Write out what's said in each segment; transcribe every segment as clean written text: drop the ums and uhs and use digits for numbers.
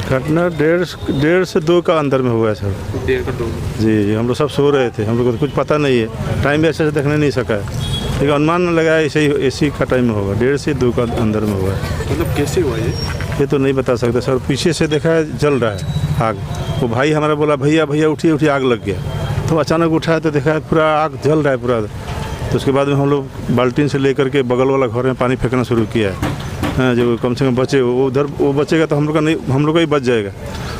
घटना डेढ़ से 2 का अंदर में हुआ है सर। 1:30 का 2 जी, हम लोग सब सो रहे थे, हम लोग को तो कुछ पता नहीं है, टाइम भी अच्छे से देखने नहीं सका है, लेकिन अनुमान लगाया इसी का टाइम में होगा, 1:30 से 2 का अंदर में हुआ है। मतलब कैसे हुआ ये तो नहीं बता सकते सर। पीछे से देखा है जल रहा है आग, वो भाई हमारा बोला भैया भैया उठिए आग लग गया, तो अचानक उठाया तो देखा है पूरा आग जल रहा है पूरा। तो उसके बाद में हम लोग बाल्टीन से लेकर के बगल वाला घर में पानी फेंकना शुरू किया है। हाँ, जो कम से कम बचे वो बचेगा तो हम लोग का ही बच जाएगा।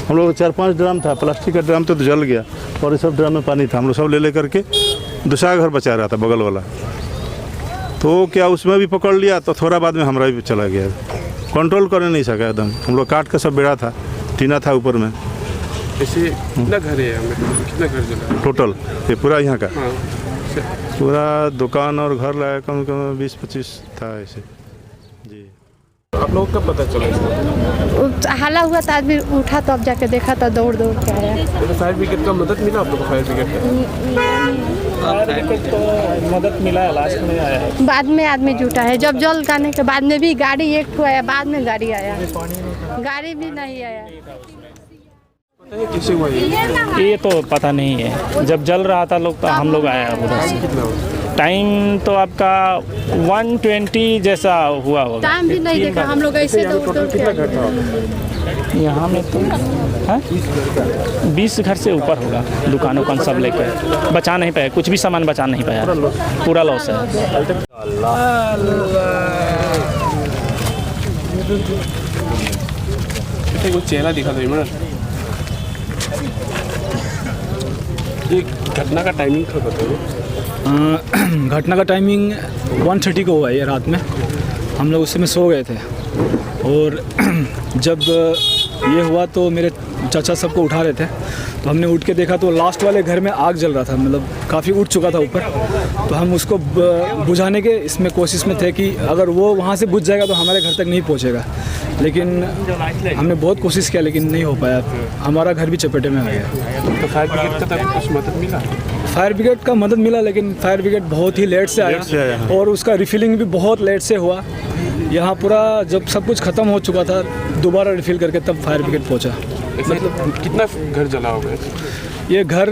हम लोग 4-5 ड्राम था, प्लास्टिक का ड्राम तो जल गया और ये सब ड्राम में पानी था, हम लोग सब ले करके दूसरा घर बचा रहा था बगल वाला, तो क्या उसमें भी पकड़ लिया, तो थोड़ा बाद में हमारा भी चला गया, कंट्रोल करने नहीं सका एकदम। हम लोग काट का सब बेड़ा था, टीना था ऊपर में। ऐसे कितना घर है यहाँ में, कितना घर जला टोटल ये पूरा यहाँ का? हाँ, पूरा दुकान और घर लाया कम से कम 20-25 था ऐसे। जी, आप लोगों को कब पता चला? हल्ला हुआ था, आदमी उठा तो अब जाके देखा तो दौड़ के आया। तो फायर ब्रिगेड का मदद मिला आप लोग को? फायर ब्रिगेड का मदद मिला, लास्ट में आया। बाद में आदमी जुटा है, जब जल जाने के बाद में भी गाड़ी एक ठो आया, बाद में गाड़ी आया, गाड़ी भी नहीं आया। कैसे हुआ ये तो पता नहीं है, जब जल रहा था लोग तो हम लोग आया उधर से। कितना हुआ? टाइम तो आपका 1:20 जैसा हुआ होगा। टाइम भी नहीं देखा, हम लोग ऐसे दौड़ कितना घर था यहाँ में तो है 20 घर से ऊपर होगा, दुकान उकान सब लेकर बचा नहीं पाया, कुछ भी सामान बचा नहीं पाया, पूरा लॉस है। वो चेहरा दिखा दो इमरान। ये घटना का टाइमिंग का बताइए। घटना का टाइमिंग 1:30 को हुआ है, ये रात में हम लोग उस समय सो गए थे, और जब ये हुआ तो मेरे चाचा सबको उठा रहे थे, तो हमने उठ के देखा तो लास्ट वाले घर में आग जल रहा था, मतलब काफ़ी उठ चुका था ऊपर। तो हम उसको बुझाने के इसमें कोशिश में थे कि अगर वो वहाँ से बुझ जाएगा तो हमारे घर तक नहीं पहुँचेगा, लेकिन हमने बहुत कोशिश किया लेकिन नहीं हो पाया, हमारा घर भी चपेटे में आ गया। तो फायर ब्रिगेड का तक कुछ मदद मिला? फायर ब्रिगेड का मदद मिला, लेकिन फायर ब्रिगेड बहुत ही लेट से आया और उसका रिफिलिंग भी बहुत लेट से हुआ। यहाँ पूरा जब सब कुछ ख़त्म हो चुका था, दोबारा रिफ़िल करके तब फायर ब्रिगेड पहुँचा। मतलब कितना घर जला होगा? ये घर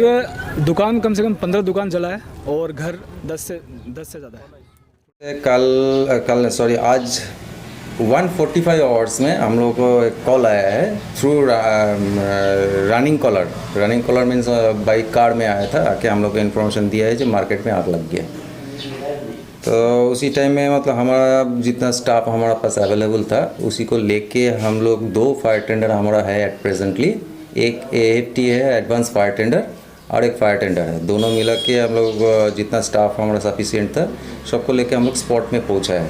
दुकान कम से कम 15 दुकान जला है और घर 10 से ज़्यादा है। कल आज 1:45 आवर्स में हम लोग को एक कॉल आया है through running caller means bike car में आया था, आके हम लोग को इन्फॉर्मेशन दिया है जो मार्केट में आग लग गया। तो उसी टाइम में मतलब हमारा जितना स्टाफ हमारा पास अवेलेबल था उसी को लेके हम लोग 2 फायर टेंडर हमारा है एट प्रेजेंटली, एक AFT है एडवांस फायर टेंडर और एक फायर टेंडर है, दोनों मिला के हम लोग जितना स्टाफ हमारा सफिशिएंट था सबको लेके हम लोग स्पॉट में पहुंचा है।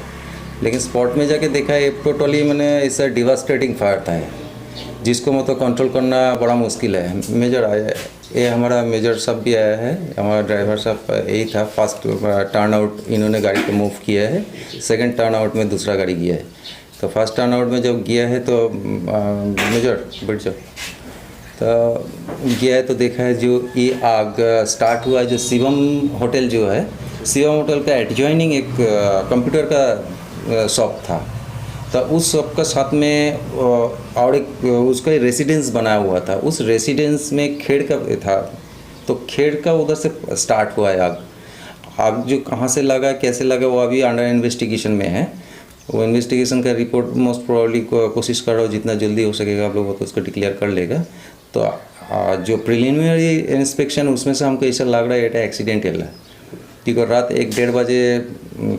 लेकिन स्पॉट में जाके देखा है टोटली मैंने इससे डिवास्टेटिंग फायर था है, जिसको मतलब कंट्रोल करना बड़ा मुश्किल है। मेजर आया ये हमारा मेजर सब भी आया है, हमारा ड्राइवर साहब यही था, फर्स्ट टर्न आउट इन्होंने गाड़ी को मूव किया है, सेकंड टर्न आउट में दूसरा गाड़ी गया है। तो फर्स्ट टर्न आउट में जब गया है तो मेजर बैठ जाओ, तो गया है तो देखा है जो ये आग स्टार्ट हुआ, जो शिवम होटल जो है, शिवम होटल का एडजॉइनिंग एक कंप्यूटर का शॉप था, तो उस शॉप का साथ में और एक उसका रेसिडेंस बनाया हुआ था, उस रेसिडेंस में खेड़ का था, तो खेड़ का उधर से स्टार्ट हुआ है आग जो कहाँ से लगा कैसे लगा वो अभी अंडर इन्वेस्टिगेशन में है। वो इन्वेस्टिगेशन का रिपोर्ट मोस्ट प्रोबेबली कोशिश कर रहा हो जितना जल्दी हो सकेगा आप लोगों को उसको डिक्लेयर कर लेगा। तो जो प्रिलिमिनरी इंस्पेक्शन उसमें से हमको ऐसा लग रहा है ये एक्सीडेंटल है, क्योंकि रात 1-1:30 बजे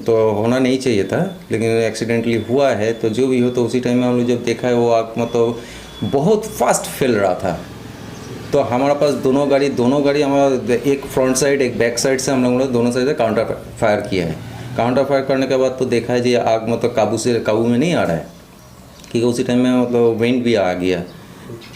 तो होना नहीं चाहिए था, लेकिन एक्सीडेंटली हुआ है। तो जो भी हो तो उसी टाइम में हम लोग जब देखा है वो आग मतलब बहुत फास्ट फैल रहा था, तो हमारे पास दोनों गाड़ी हमारा एक फ्रंट साइड एक बैक साइड से हम लोगों ने दोनों साइड से काउंटर फायर किया है। काउंटर फायर करने के बाद तो देखा है जी आग मतलब काबू में नहीं आ रहा है, क्योंकि उसी टाइम में मतलब विंड भी आ गया,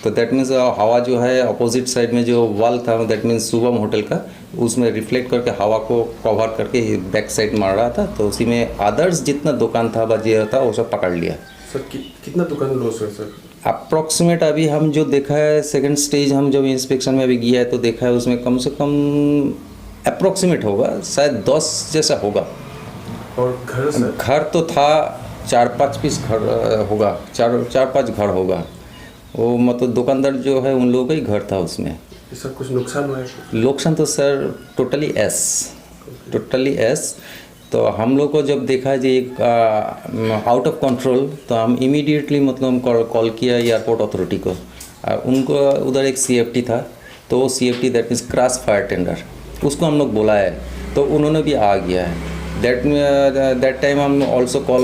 तो दैट मीन्स हवा जो है अपोजिट साइड में जो वॉल था दैट मीन्स शुभम होटल का, उसमें रिफ्लेक्ट करके हवा को कवर करके बैक साइड मार रहा था, तो उसी में अदर्स जितना दुकान था बाजार था वो सब पकड़ लिया। सर कितना दुकान लॉस है सर? अप्रॉक्सीमेट अभी हम जो देखा है सेकंड स्टेज हम जब इंस्पेक्शन में अभी गया है तो देखा है उसमें कम से कम अप्रॉक्सीमेट होगा शायद 10 जैसा होगा। और घर सर? घर तो था 4-5 पीस घर होगा, 4-5 घर होगा। वो मतलब दुकानदार जो है उन लोगों का ही घर था उसमें। सर कुछ नुकसान हुआ है? नुकसान तो सर टोटली एस। तो हम लोग को जब देखा जी एक आउट ऑफ कंट्रोल, तो हम इमीडिएटली मतलब हम कॉल किया एयरपोर्ट अथॉरिटी को। उनको उधर एक CFT था, तो वो CFT that means cross fire tender, उसको हम लोग बोला है, तो उन्होंने भी आ गया है। दैट टाइम हम also call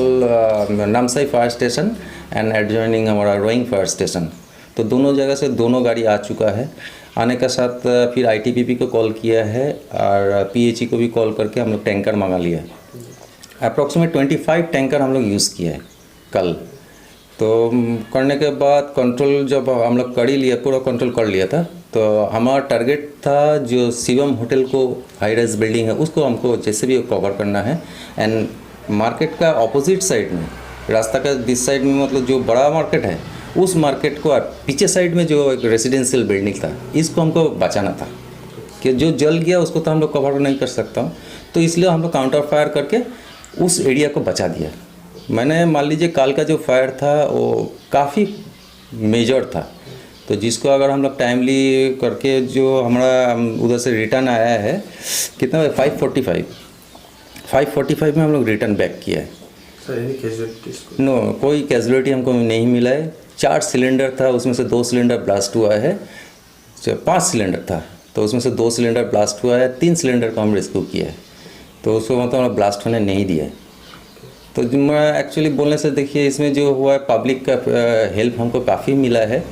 Namsai fire station and adjoining हमारा रोइंग फायर स्टेशन, तो दोनों जगह से दोनों गाड़ी आ चुका है। आने का साथ फिर ITPP को कॉल किया है और PHE को भी कॉल करके हम लोग टैंकर मंगा लिया है। अप्रॉक्सीमेट 25 टैंकर हम लोग यूज़ किए हैं कल। तो करने के बाद कंट्रोल जब हम लोग कर ही लिया, पूरा कंट्रोल कर लिया था, तो हमारा टारगेट था जो शिवम होटल को हाई राइज बिल्डिंग है उसको हमको जैसे भी कवर करना है। एंड मार्केट का अपोजिट साइड में, रास्ता का दिस साइड में मतलब जो बड़ा मार्केट है उस मार्केट को पीछे साइड में जो एक रेजिडेंशियल बिल्डिंग था इसको हमको बचाना था, कि जो जल गया उसको तो हम लोग कवर नहीं कर सकता हूँ, तो इसलिए हम लोग काउंटर फायर करके उस एरिया को बचा दिया। मैंने मान लीजिए कल का जो फायर था वो काफ़ी मेजर था, तो जिसको अगर हम लोग टाइमली करके जो हमारा उधर से रिटर्न आया है कितना 545 में हम लोग रिटर्न बैक किया है। Sir any casualties? नो, कोई कैजुअलिटी हमको नहीं मिला है। 4 सिलेंडर था, उसमें से 2 सिलेंडर ब्लास्ट हुआ है। 5 सिलेंडर था तो उसमें से 2 सिलेंडर ब्लास्ट हुआ है, 3 सिलेंडर को हम रेस्क्यू किया है, तो उसको मतलब ब्लास्ट होने नहीं दिया है। तो मैं एक्चुअली बोलने से देखिए इसमें जो हुआ है पब्लिक का हेल्प हमको काफ़ी मिला है।